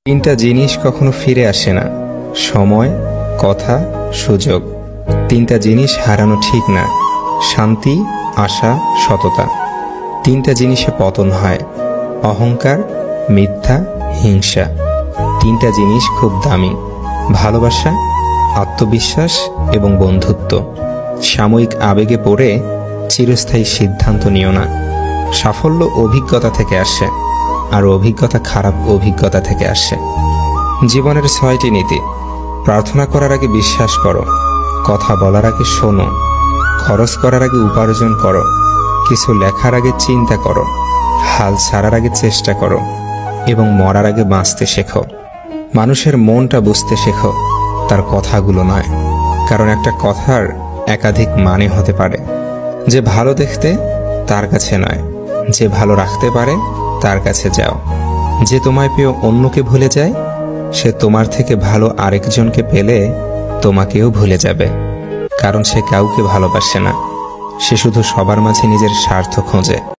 তিনটা জিনিস কখনো ফিরে আসে না, সময়, কথা, সুযোগ। তিনটা জিনিস হারানো ঠিক না, শান্তি, আশা, সততা। তিনটা জিনিসে পতন হয়, অহংকার, মিথ্যা, হিংসা। তিনটা জিনিস খুব দামি, ভালোবাসা, আত্মবিশ্বাস এবং বন্ধুত্ব। সাময়িক আবেগে পড়ে চিরস্থায়ী সিদ্ধান্ত নিও না। সাফল্য অভিজ্ঞতা থেকে আসে, আর অভিজ্ঞতা খারাপ অভিজ্ঞতা থেকে আসে। জীবনের 6টি নীতি। প্রার্থনা করার আগে বিশ্বাস করো, কথা বলার আগে শোনো, খরচ করার আগে উপার্জন করো, কিছু লেখার আগে চিন্তা করো, হাল ছাড়ার আগে চেষ্টা করো এবং মরার আগে বাঁচতে শেখো। মানুষের মনটা বুঝতে শেখো, তার কথাগুলো নয়, কারণ একটা কথার একাধিক মানে হতে পারে। যে ভালো দেখতে তার কাছে নয়, যে ভালো রাখতে পারে তার কাছে যাও। যে তোমায় পেয়ে অন্যকে ভুলে যায়, সে তোমার থেকে ভালো আরেকজনকে পেলে তোমাকেও ভুলে যাবে। কারণ সে কাউকে ভালোবাসে না, সে শুধু সবার মাঝে নিজের স্বার্থ খোঁজে।